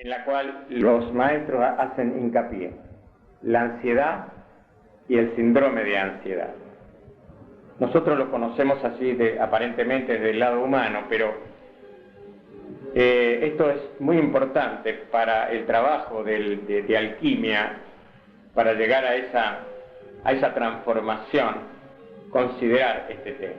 en la cual los maestros hacen hincapié: la ansiedad y el síndrome de ansiedad. Nosotros lo conocemos así aparentemente desde el lado humano, pero esto es muy importante para el trabajo de alquimia, para llegar a esa transformación, considerar este tema.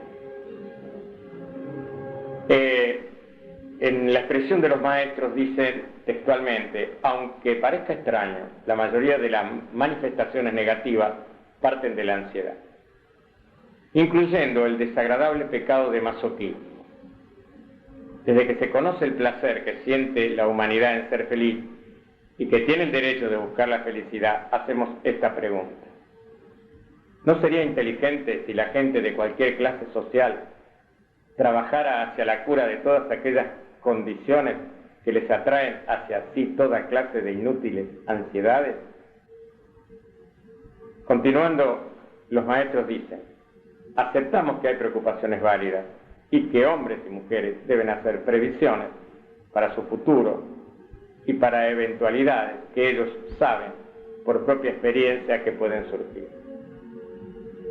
En la expresión de los maestros dicen textualmente: aunque parezca extraño, la mayoría de las manifestaciones negativas parten de la ansiedad, incluyendo el desagradable pecado de masoquismo. Desde que se conoce el placer que siente la humanidad en ser feliz y que tiene el derecho de buscar la felicidad, hacemos esta pregunta: ¿no sería inteligente si la gente de cualquier clase social trabajara hacia la cura de todas aquellas condiciones que les atraen hacia sí toda clase de inútiles ansiedades? Continuando, los maestros dicen: aceptamos que hay preocupaciones válidas y que hombres y mujeres deben hacer previsiones para su futuro y para eventualidades que ellos saben por propia experiencia que pueden surgir.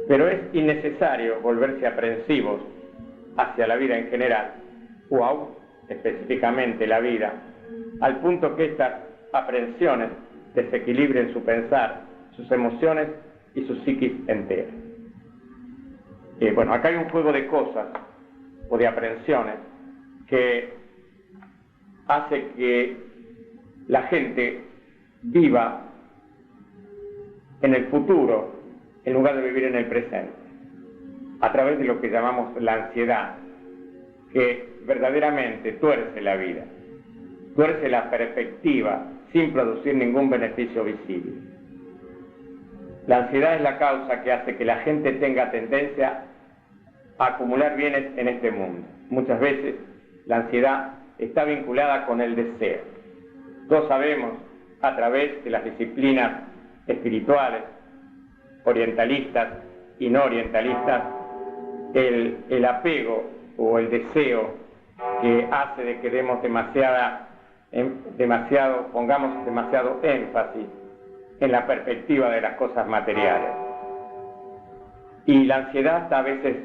Pero es innecesario volverse aprensivos hacia la vida en general, o aún específicamente la vida, al punto que estas aprensiones desequilibren su pensar, sus emociones y su psiquis entera. Bueno, acá hay un juego de cosas o de aprensiones que hace que la gente viva en el futuro en lugar de vivir en el presente, a través de lo que llamamos la ansiedad, que verdaderamente tuerce la vida, tuerce la perspectiva sin producir ningún beneficio visible. La ansiedad es la causa que hace que la gente tenga tendencia a acumular bienes en este mundo. Muchas veces la ansiedad está vinculada con el deseo. Todos sabemos, a través de las disciplinas espirituales, orientalistas y no orientalistas, el apego o el deseo que hace de que demos pongamos demasiado énfasis en la perspectiva de las cosas materiales. Y la ansiedad está a veces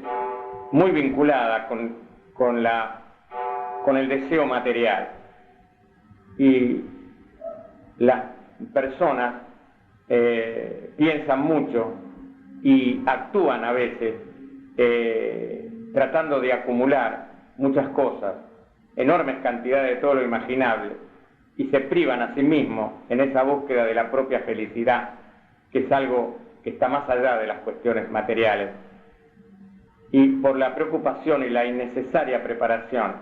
muy vinculada con el deseo material. Y las personas piensan mucho y actúan a veces tratando de acumular muchas cosas, enormes cantidades de todo lo imaginable, y se privan a sí mismos en esa búsqueda de la propia felicidad, que es algo que está más allá de las cuestiones materiales, y por la preocupación y la innecesaria preparación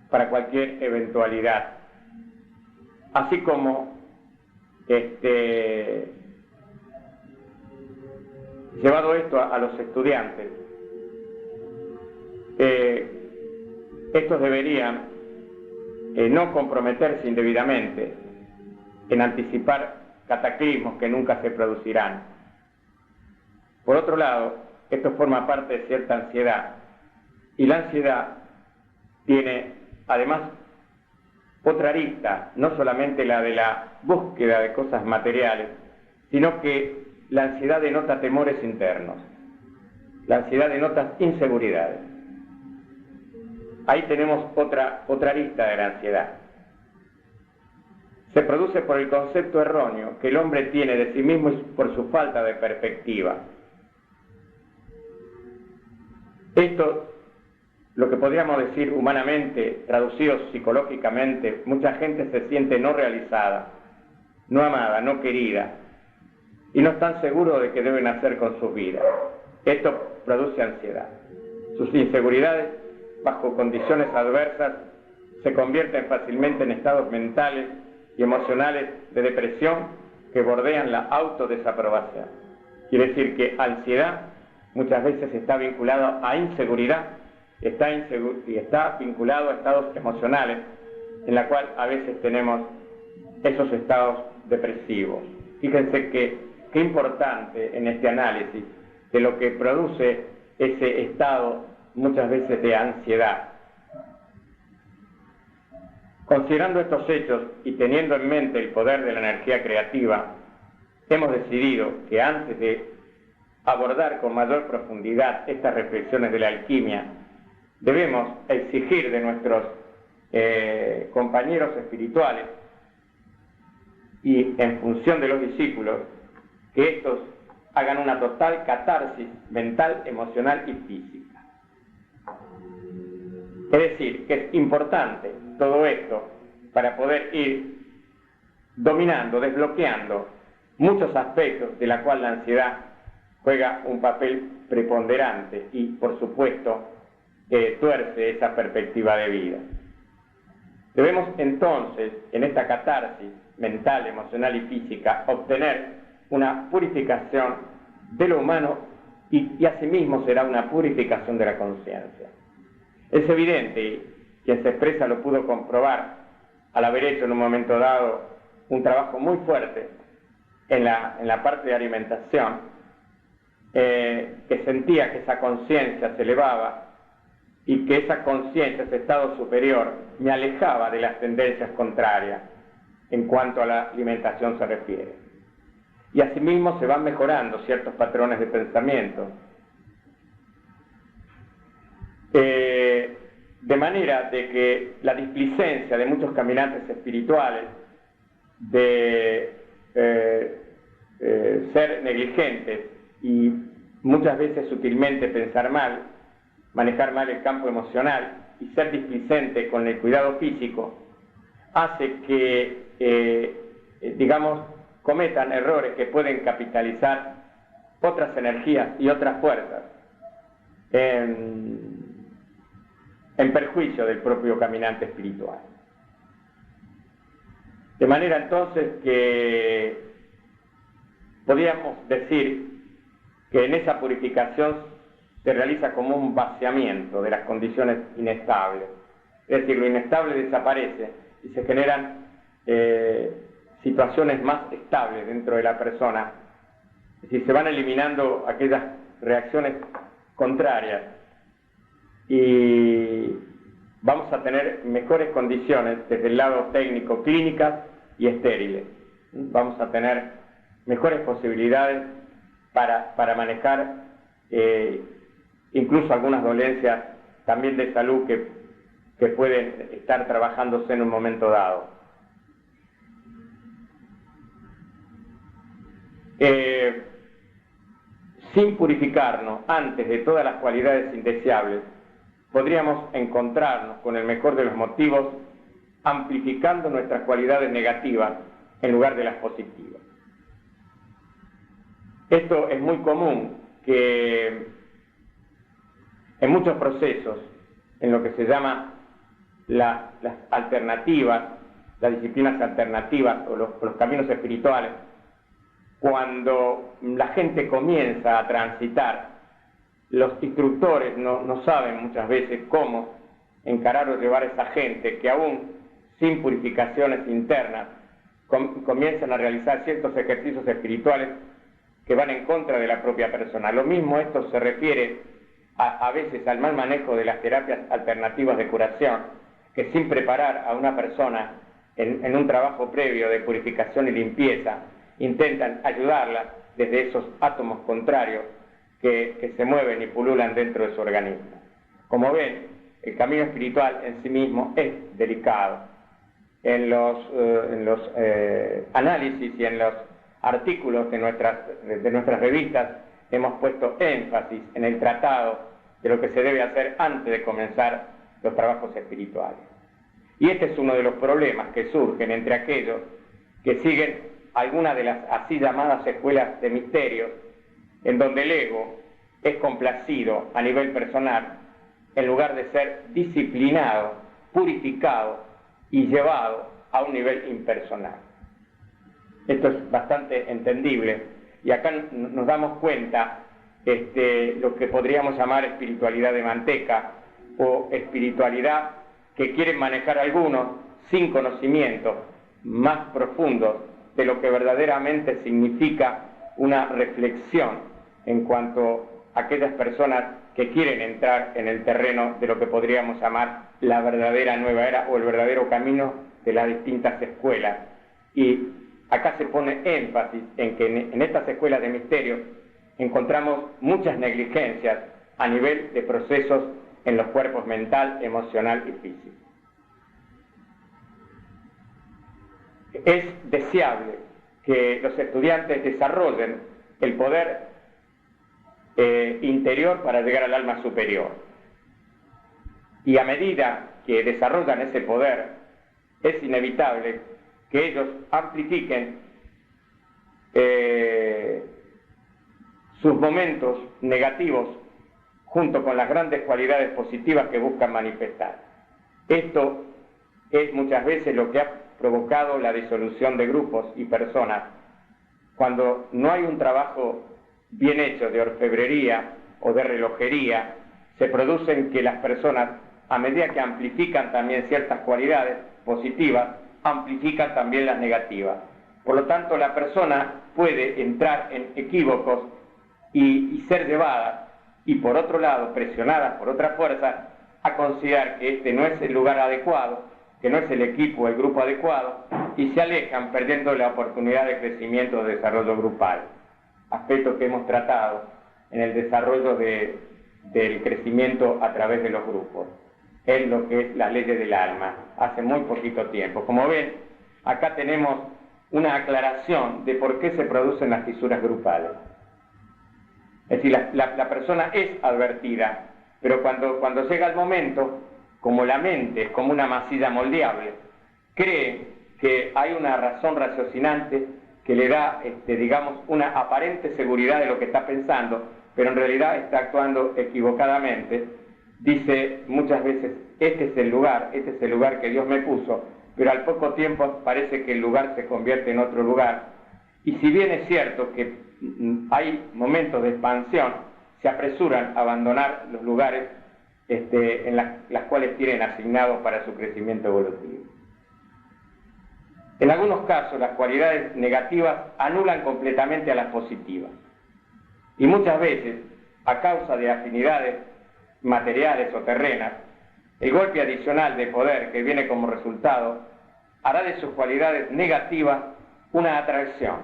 para cualquier eventualidad. Así como llevado esto a los estudiantes, estos deberían no comprometerse indebidamente en anticipar cataclismos que nunca se producirán. Por otro lado, esto forma parte de cierta ansiedad, y la ansiedad tiene además otra arista, no solamente la de la búsqueda de cosas materiales, sino que la ansiedad denota temores internos, la ansiedad denota inseguridades. Ahí tenemos otra arista de la ansiedad. Se produce por el concepto erróneo que el hombre tiene de sí mismo y por su falta de perspectiva. Esto, lo que podríamos decir humanamente, traducido psicológicamente, mucha gente se siente no realizada, no amada, no querida, y no están seguros de qué deben hacer con sus vidas. Esto produce ansiedad. Sus inseguridades, bajo condiciones adversas, se convierten fácilmente en estados mentales y emocionales de depresión que bordean la autodesaprobación. Quiere decir que ansiedad muchas veces está vinculado a inseguridad, y está vinculado a estados emocionales, en la cual a veces tenemos esos estados depresivos. Fíjense qué importante en este análisis de lo que produce ese estado muchas veces de ansiedad. Considerando estos hechos y teniendo en mente el poder de la energía creativa, hemos decidido que antes de abordar con mayor profundidad estas reflexiones de la alquimia, debemos exigir de nuestros compañeros espirituales y en función de los discípulos que estos hagan una total catarsis mental, emocional y física. Es decir, que es importante todo esto para poder ir dominando, desbloqueando muchos aspectos de la cual la ansiedad juega un papel preponderante y, por supuesto, tuerce esa perspectiva de vida. Debemos entonces, en esta catarsis mental, emocional y física, obtener una purificación de lo humano y asimismo será una purificación de la conciencia. Es evidente, y quien se expresa lo pudo comprobar al haber hecho en un momento dado un trabajo muy fuerte en la parte de alimentación, que sentía que esa conciencia se elevaba y que esa conciencia, ese estado superior, me alejaba de las tendencias contrarias en cuanto a la alimentación se refiere. Y asimismo se van mejorando ciertos patrones de pensamiento. De manera de que la displicencia de muchos caminantes espirituales de ser negligentes y muchas veces sutilmente pensar mal, manejar mal el campo emocional y ser displicente con el cuidado físico, hace que, digamos, cometan errores que pueden capitalizar otras energías y otras fuerzas en perjuicio del propio caminante espiritual. De manera entonces que podríamos decir que en esa purificación se realiza como un vaciamiento de las condiciones inestables. Es decir, lo inestable desaparece y se generan situaciones más estables dentro de la persona. Es decir, se van eliminando aquellas reacciones contrarias y vamos a tener mejores condiciones desde el lado técnico, clínicas y estériles. Vamos a tener mejores posibilidades para manejar incluso algunas dolencias también de salud que pueden estar trabajándose en un momento dado. Sin purificarnos antes de todas las cualidades indeseables, podríamos encontrarnos con el mejor de los motivos, amplificando nuestras cualidades negativas en lugar de las positivas. Esto es muy común, que en muchos procesos, en lo que se llama las alternativas, las disciplinas alternativas o los caminos espirituales, cuando la gente comienza a transitar, los instructores no saben muchas veces cómo encarar o llevar a esa gente que aún sin purificaciones internas comienzan a realizar ciertos ejercicios espirituales que van en contra de la propia persona. Lo mismo esto se refiere a veces al mal manejo de las terapias alternativas de curación, que sin preparar a una persona en un trabajo previo de purificación y limpieza, intentan ayudarla desde esos átomos contrarios que se mueven y pululan dentro de su organismo. Como ven, el camino espiritual en sí mismo es delicado. En los análisis y en los artículos de nuestras revistas hemos puesto énfasis en el tratado de lo que se debe hacer antes de comenzar los trabajos espirituales. Y este es uno de los problemas que surgen entre aquellos que siguen algunas de las así llamadas escuelas de misterios, en donde el ego es complacido a nivel personal, en lugar de ser disciplinado, purificado y llevado a un nivel impersonal. Esto es bastante entendible, y acá nos damos cuenta lo que podríamos llamar espiritualidad de manteca, o espiritualidad que quieren manejar algunos sin conocimientos más profundos de lo que verdaderamente significa una reflexión en cuanto a aquellas personas que quieren entrar en el terreno de lo que podríamos llamar la verdadera nueva era o el verdadero camino de las distintas escuelas. Y acá se pone énfasis en que en estas escuelas de misterio encontramos muchas negligencias a nivel de procesos en los cuerpos mental, emocional y físico. Es deseable que los estudiantes desarrollen el poder interior para llegar al alma superior. Y a medida que desarrollan ese poder, es inevitable que ellos amplifiquen sus momentos negativos junto con las grandes cualidades positivas que buscan manifestar. Esto es muchas veces lo que ha provocado la disolución de grupos y personas, cuando no hay un trabajo bien hecho de orfebrería o de relojería, se producen que las personas, a medida que amplifican también ciertas cualidades positivas, amplifican también las negativas. Por lo tanto, la persona puede entrar en equívocos y ser llevada, y por otro lado, presionada por otra fuerza, a considerar que este no es el lugar adecuado, que no es el equipo o el grupo adecuado, y se alejan perdiendo la oportunidad de crecimiento o de desarrollo grupal. Aspecto que hemos tratado en el desarrollo del crecimiento a través de los grupos, en lo que es las leyes del alma, hace muy poquito tiempo. Como ven, acá tenemos una aclaración de por qué se producen las fisuras grupales. Es decir, la persona es advertida, pero cuando llega el momento, como la mente es como una masilla moldeable, cree que hay una razón raciocinante que le da, digamos, una aparente seguridad de lo que está pensando, pero en realidad está actuando equivocadamente. Dice muchas veces, este es el lugar que Dios me puso, pero al poco tiempo parece que el lugar se convierte en otro lugar. Y si bien es cierto que hay momentos de expansión, se apresuran a abandonar los lugares en las cuales tienen asignados para su crecimiento evolutivo. En algunos casos, las cualidades negativas anulan completamente a las positivas. Y muchas veces, a causa de afinidades materiales o terrenas, el golpe adicional de poder que viene como resultado hará de sus cualidades negativas una atracción,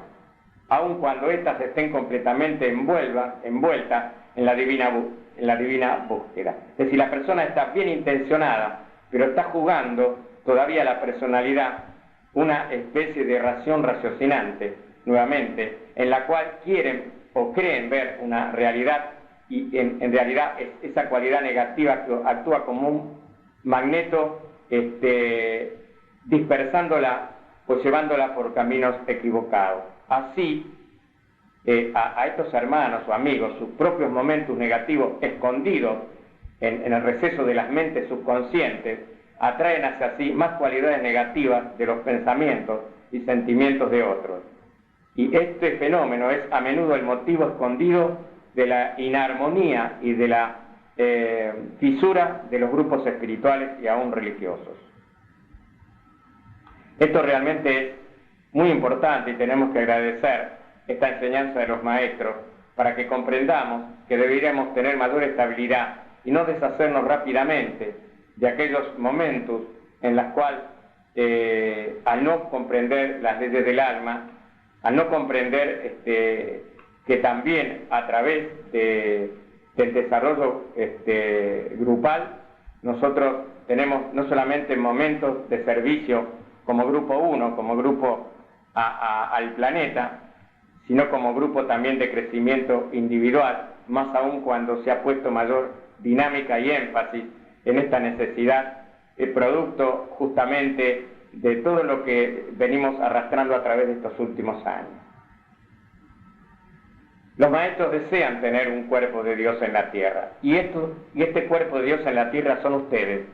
aun cuando éstas estén completamente envueltas en la divina búsqueda. Es decir, la persona está bien intencionada, pero está jugando todavía la personalidad una especie de ración raciocinante, nuevamente, en la cual quieren o creen ver una realidad, y en realidad esa cualidad negativa que actúa como un magneto, dispersándola o llevándola por caminos equivocados. Así, a estos hermanos o amigos, sus propios momentos negativos escondidos en el receso de las mentes subconscientes, atraen hacia sí más cualidades negativas de los pensamientos y sentimientos de otros. Y este fenómeno es a menudo el motivo escondido de la inarmonía y de la fisura de los grupos espirituales y aún religiosos. Esto realmente es muy importante y tenemos que agradecer esta enseñanza de los maestros para que comprendamos que deberíamos tener mayor estabilidad y no deshacernos rápidamente de aquellos momentos en los cuales, al no comprender las leyes del alma, al no comprender que también a través del desarrollo grupal, nosotros tenemos no solamente momentos de servicio como grupo 1, como grupo al planeta, sino como grupo también de crecimiento individual, más aún cuando se ha puesto mayor dinámica y énfasis en esta necesidad, producto justamente de todo lo que venimos arrastrando a través de estos últimos años. Los maestros desean tener un cuerpo de Dios en la tierra, y este cuerpo de Dios en la tierra son ustedes.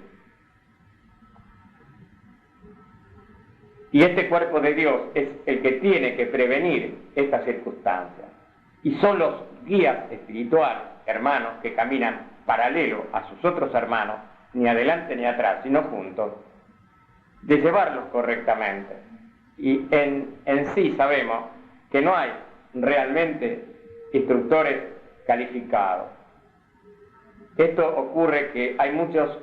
Y este cuerpo de Dios es el que tiene que prevenir estas circunstancias. Y son los guías espirituales, hermanos, que caminan paralelo a sus otros hermanos, ni adelante ni atrás, sino juntos, de llevarlos correctamente. Y en sí sabemos que no hay realmente instructores calificados. Esto ocurre que hay muchos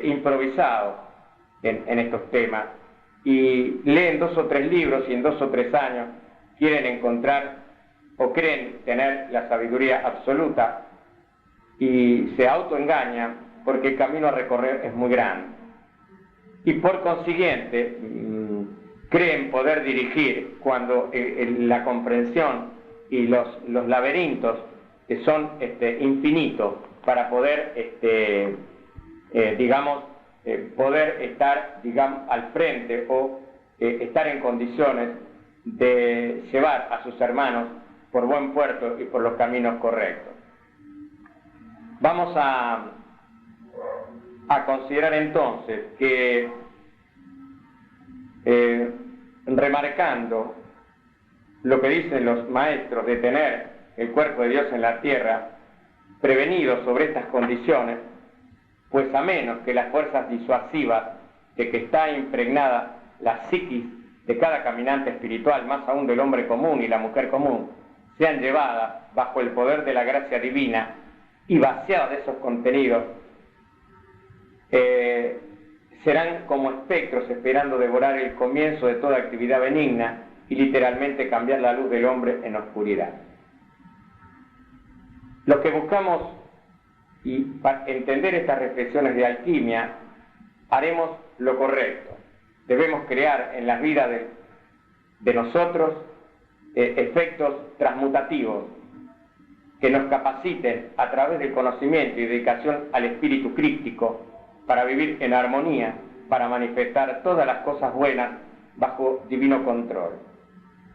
improvisados en estos temas y leen 2 o 3 libros y en 2 o 3 años quieren encontrar o creen tener la sabiduría absoluta y se autoengañan porque el camino a recorrer es muy grande. Y por consiguiente, creen poder dirigir cuando la comprensión y los laberintos son infinitos para poder, poder estar, al frente o estar en condiciones de llevar a sus hermanos por buen puerto y por los caminos correctos. Vamos a considerar entonces que, remarcando lo que dicen los maestros de tener el cuerpo de Dios en la tierra, prevenidos sobre estas condiciones, pues a menos que las fuerzas disuasivas de que está impregnada la psiquis de cada caminante espiritual, más aún del hombre común y la mujer común, sean llevadas bajo el poder de la gracia divina y vaciadas de esos contenidos, serán como espectros esperando devorar el comienzo de toda actividad benigna y literalmente cambiar la luz del hombre en oscuridad. Los que buscamos y para entender estas reflexiones de alquimia, haremos lo correcto. Debemos crear en las vidas de nosotros efectos transmutativos que nos capaciten a través del conocimiento y dedicación al espíritu crístico para vivir en armonía, para manifestar todas las cosas buenas bajo divino control.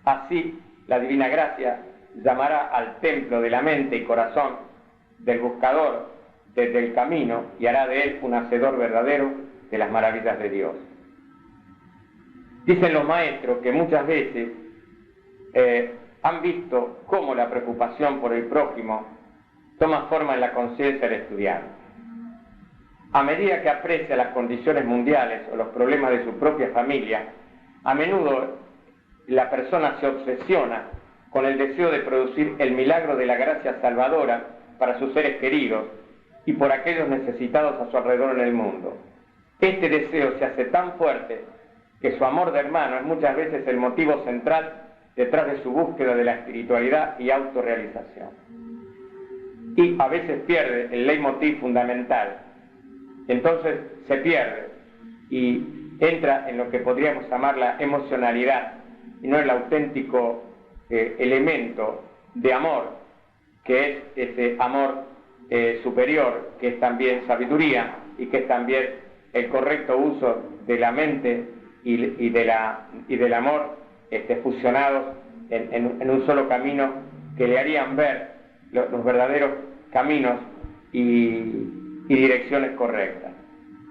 Así, la divina gracia llamará al templo de la mente y corazón del buscador desde el camino y hará de él un hacedor verdadero de las maravillas de Dios. Dicen los maestros que muchas veces han visto cómo la preocupación por el prójimo toma forma en la conciencia del estudiante. A medida que aprecia las condiciones mundiales o los problemas de su propia familia, a menudo la persona se obsesiona con el deseo de producir el milagro de la gracia salvadora para sus seres queridos y por aquellos necesitados a su alrededor en el mundo. Este deseo se hace tan fuerte que su amor de hermano es muchas veces el motivo central detrás de su búsqueda de la espiritualidad y autorrealización. Y a veces pierde el leitmotiv fundamental. Entonces se pierde y entra en lo que podríamos llamar la emocionalidad y no el auténtico elemento de amor, que es ese amor superior, que es también sabiduría y que es también el correcto uso de la mente y del amor fusionados en un solo camino que le harían ver los verdaderos caminos y direcciones correctas.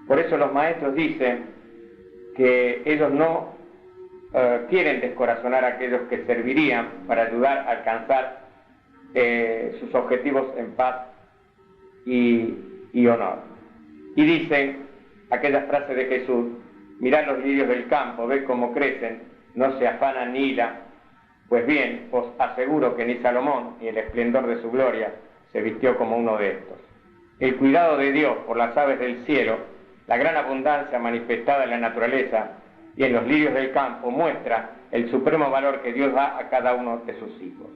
Por eso los maestros dicen que ellos no quieren descorazonar a aquellos que servirían para ayudar a alcanzar sus objetivos en paz y honor. Y dicen aquellas frases de Jesús: mirad los lirios del campo, ved cómo crecen, no se afanan ni hilan. Pues bien, os aseguro que ni Salomón, ni el esplendor de su gloria, se vistió como uno de estos. El cuidado de Dios por las aves del cielo, la gran abundancia manifestada en la naturaleza y en los lirios del campo muestra el supremo valor que Dios da a cada uno de sus hijos.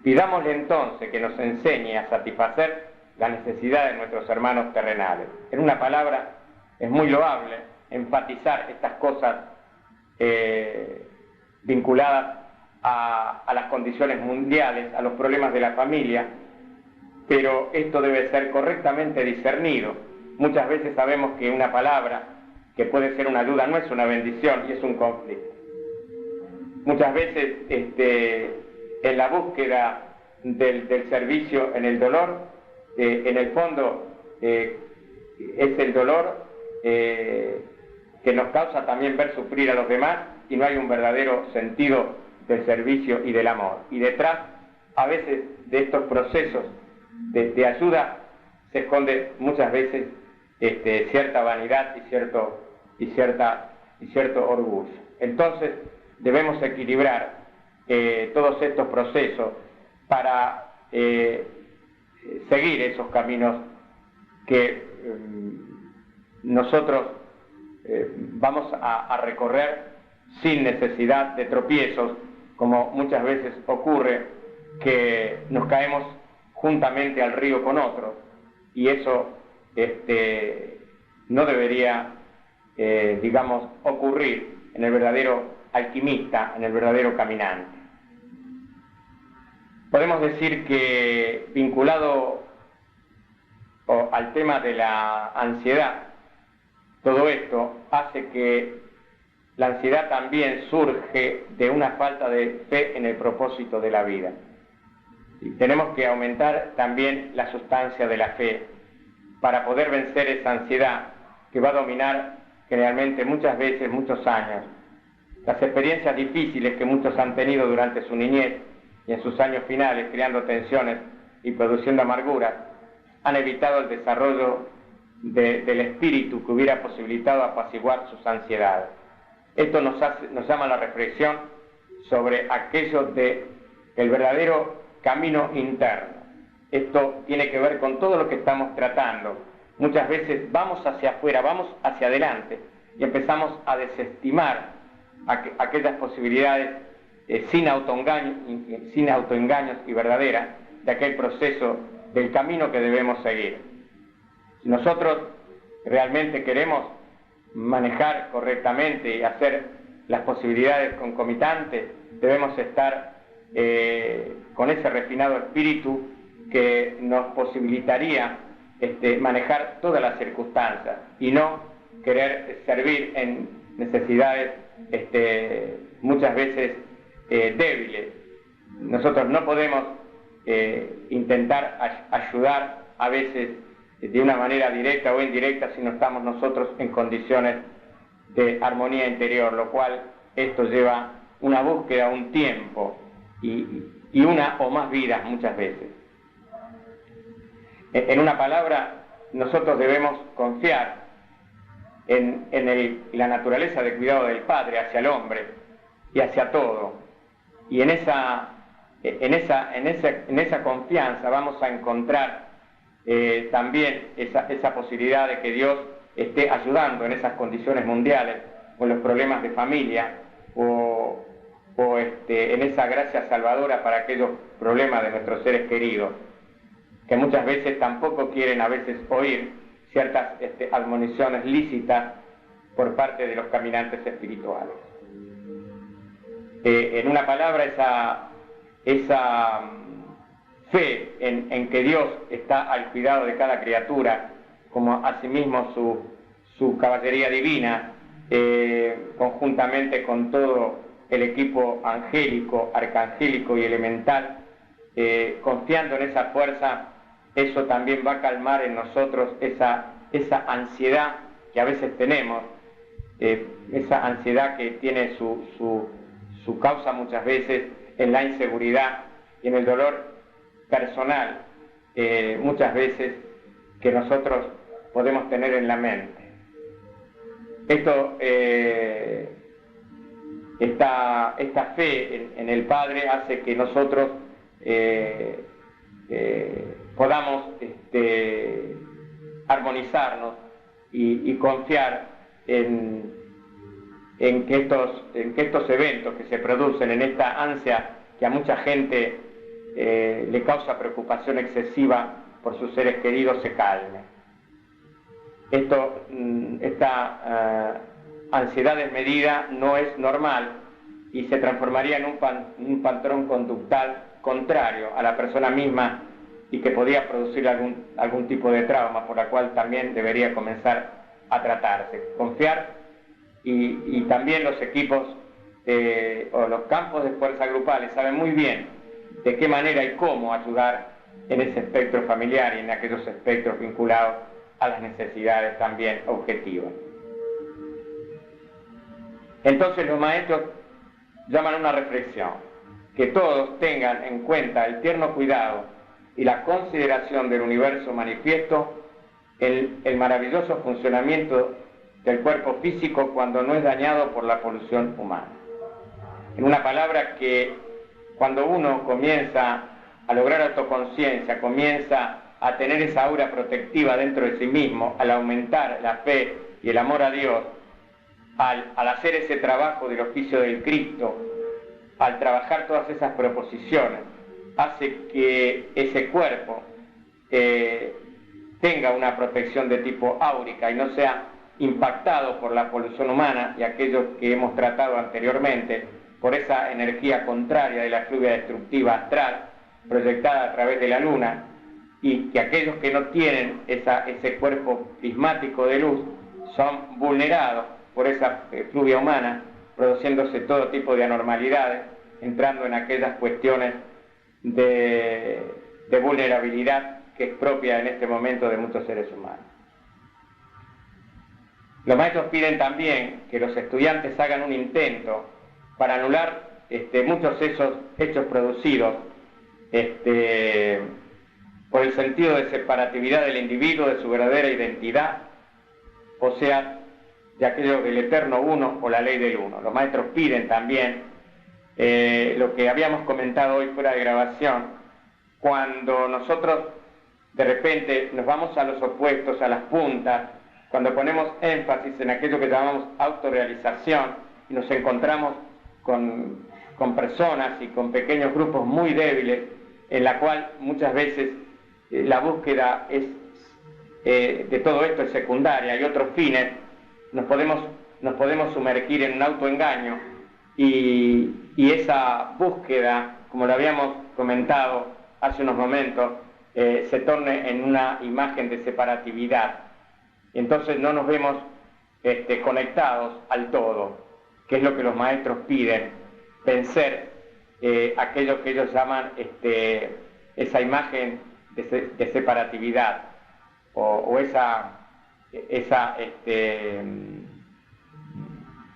Pidámosle entonces que nos enseñe a satisfacer las necesidades de nuestros hermanos terrenales. En una palabra, es muy loable enfatizar estas cosas vinculadas a las condiciones mundiales, a los problemas de la familia, pero esto debe ser correctamente discernido. Muchas veces sabemos que una palabra que puede ser una ayuda no es una bendición y es un conflicto. Muchas veces en la búsqueda del servicio en el dolor, en el fondo es el dolor que nos causa también ver sufrir a los demás y no hay un verdadero sentido del servicio y del amor. Y detrás, a veces, de estos procesos de ayuda se esconde muchas veces cierta vanidad y cierto orgullo. Entonces debemos equilibrar todos estos procesos para seguir esos caminos que nosotros vamos a recorrer sin necesidad de tropiezos, como muchas veces ocurre, que nos caemos juntamente al río con otros, y eso no debería, digamos, ocurrir en el verdadero alquimista, en el verdadero caminante. Podemos decir que, vinculado al tema de la ansiedad, todo esto hace que la ansiedad también surge de una falta de fe en el propósito de la vida. Y tenemos que aumentar también la sustancia de la fe para poder vencer esa ansiedad que va a dominar generalmente muchas veces, muchos años. Las experiencias difíciles que muchos han tenido durante su niñez y en sus años finales, creando tensiones y produciendo amargura, han evitado el desarrollo del espíritu que hubiera posibilitado apaciguar sus ansiedades. Esto nos llama a la reflexión sobre aquello del verdadero camino interno. Esto tiene que ver con todo lo que estamos tratando. Muchas veces vamos hacia afuera, vamos hacia adelante y empezamos a desestimar aquellas posibilidades sin autoengaños y verdaderas de aquel proceso del camino que debemos seguir. Si nosotros realmente queremos manejar correctamente y hacer las posibilidades concomitantes, debemos estar con ese refinado espíritu que nos posibilitaría manejar todas las circunstancias y no querer servir en necesidades muchas veces débiles. Nosotros no podemos intentar ayudar a veces de una manera directa o indirecta si no estamos nosotros en condiciones de armonía interior, lo cual esto lleva una búsqueda, un tiempo y una o más vidas muchas veces. En una palabra, nosotros debemos confiar en la naturaleza de cuidado del Padre hacia el hombre y hacia todo, y en esa confianza vamos a encontrar también esa posibilidad de que Dios esté ayudando en esas condiciones mundiales, o en los problemas de familia, o en esa gracia salvadora para aquellos problemas de nuestros seres queridos, que muchas veces tampoco quieren a veces oír ciertas admoniciones lícitas por parte de los caminantes espirituales. En una palabra, esa fe en que Dios está al cuidado de cada criatura, como asimismo su caballería divina, conjuntamente con todo el equipo angélico, arcangélico y elemental, confiando en esa fuerza, eso también va a calmar en nosotros esa ansiedad que a veces tenemos, esa ansiedad que tiene su causa muchas veces en la inseguridad y en el dolor personal, muchas veces que nosotros podemos tener en la mente. Esto, esta fe en el Padre hace que nosotros podamos armonizarnos y confiar en que estos eventos que se producen, en esta ansia que a mucha gente le causa preocupación excesiva por sus seres queridos, se calme. Esta ansiedad desmedida no es normal y se transformaría en un patrón conductual contrario a la persona misma y que podría producir algún tipo de trauma, por la cual también debería comenzar a tratarse. Confiar y también los equipos o los campos de fuerza grupales saben muy bien de qué manera y cómo ayudar en ese espectro familiar y en aquellos espectros vinculados a las necesidades también objetivas. Entonces los maestros llaman a una reflexión, que todos tengan en cuenta el tierno cuidado y la consideración del universo manifiesto, el maravilloso funcionamiento del cuerpo físico cuando no es dañado por la polución humana. En una palabra, que cuando uno comienza a lograr autoconciencia, comienza a tener esa aura protectiva dentro de sí mismo, al aumentar la fe y el amor a Dios, al hacer ese trabajo del oficio del Cristo, al trabajar todas esas proposiciones, hace que ese cuerpo tenga una protección de tipo áurica y no sea impactado por la polución humana y aquellos que hemos tratado anteriormente, por esa energía contraria de la lluvia destructiva astral proyectada a través de la luna, y que aquellos que no tienen ese cuerpo prismático de luz son vulnerados por esa fluvia humana, produciéndose todo tipo de anormalidades, entrando en aquellas cuestiones de vulnerabilidad que es propia en este momento de muchos seres humanos. Los maestros piden también que los estudiantes hagan un intento para anular muchos esos hechos producidos por el sentido de separatividad del individuo de su verdadera identidad, o sea, de aquello del eterno uno o la ley del uno. Los maestros piden también lo que habíamos comentado hoy fuera de grabación, cuando nosotros de repente nos vamos a los opuestos, a las puntas, cuando ponemos énfasis en aquello que llamamos autorrealización y nos encontramos con personas y con pequeños grupos muy débiles, en la cual muchas veces la búsqueda de todo esto es secundaria y otros fines, nos podemos sumergir en un autoengaño y esa búsqueda, como lo habíamos comentado hace unos momentos, se torne en una imagen de separatividad. Entonces no nos vemos conectados al todo, que es lo que los maestros piden, vencer aquello que ellos llaman esa imagen de separatividad o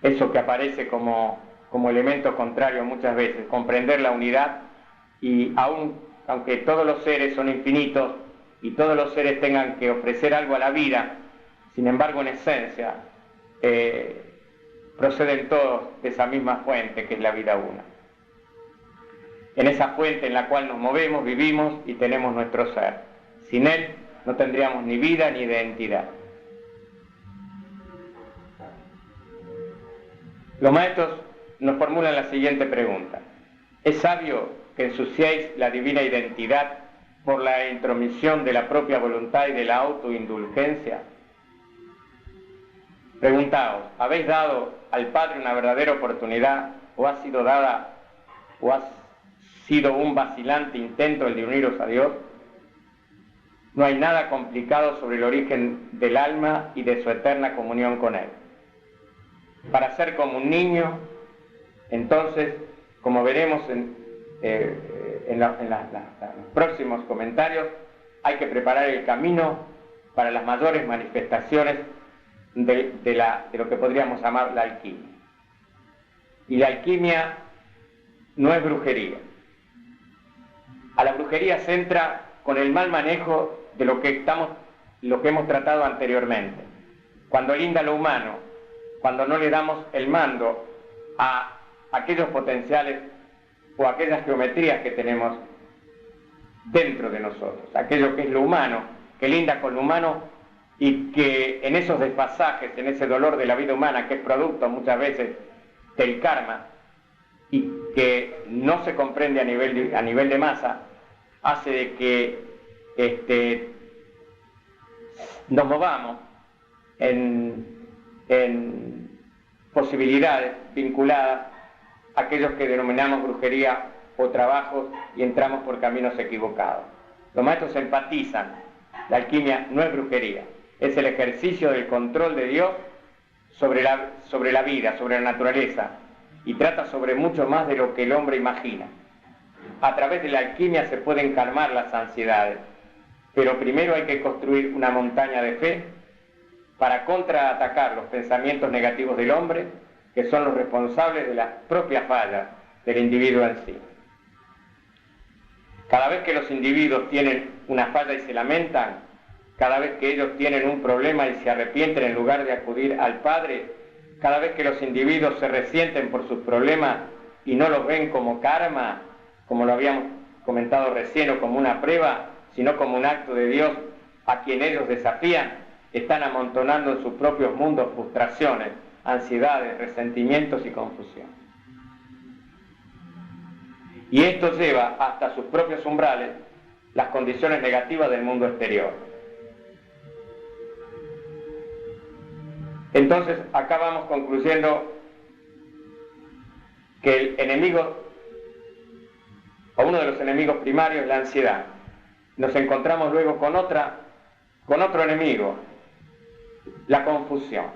eso que aparece como elemento contrario muchas veces, comprender la unidad y aunque todos los seres son infinitos y todos los seres tengan que ofrecer algo a la vida, sin embargo en esencia proceden todos de esa misma fuente que es la vida una. En esa fuente en la cual nos movemos, vivimos y tenemos nuestro ser. Sin él no tendríamos ni vida ni identidad. Los maestros nos formulan la siguiente pregunta: ¿es sabio que ensuciéis la divina identidad por la intromisión de la propia voluntad y de la autoindulgencia? Preguntaos, ¿habéis dado al Padre una verdadera oportunidad o ha sido dada o ha sido un vacilante intento el de uniros a Dios? No hay nada complicado sobre el origen del alma y de su eterna comunión con Él. Para ser como un niño, entonces, como veremos en los próximos comentarios, hay que preparar el camino para las mayores manifestaciones de lo que podríamos llamar la alquimia. Y la alquimia no es brujería. A la brujería se entra con el mal manejo de lo que hemos tratado anteriormente. Cuando linda lo humano, cuando no le damos el mando a aquellos potenciales o aquellas geometrías que tenemos dentro de nosotros, aquello que es lo humano, que linda con lo humano y que en esos desfasajes, en ese dolor de la vida humana que es producto muchas veces del karma y que no se comprende a nivel de masa, hace de que nos movamos en posibilidades vinculadas a aquellos que denominamos brujería o trabajos y entramos por caminos equivocados. Los maestros enfatizan: la alquimia no es brujería, es el ejercicio del control de Dios sobre la vida, sobre la naturaleza, y trata sobre mucho más de lo que el hombre imagina. A través de la alquimia se pueden calmar las ansiedades, pero primero hay que construir una montaña de fe para contraatacar los pensamientos negativos del hombre, que son los responsables de las propias fallas del individuo en sí. Cada vez que los individuos tienen una falla y se lamentan, cada vez que ellos tienen un problema y se arrepienten en lugar de acudir al Padre, cada vez que los individuos se resienten por sus problemas y no los ven como karma, como lo habíamos comentado recién, o como una prueba, sino como un acto de Dios a quien ellos desafían, están amontonando en sus propios mundos frustraciones, ansiedades, resentimientos y confusión. Y esto lleva hasta sus propios umbrales las condiciones negativas del mundo exterior. Entonces, acá vamos concluyendo que el enemigo, o uno de los enemigos primarios, es la ansiedad. Nos encontramos luego con otro enemigo, la confusión.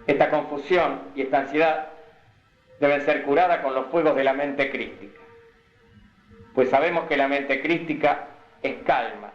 Esta confusión y esta ansiedad deben ser curadas con los fuegos de la mente crística. Pues sabemos que la mente crística es calma,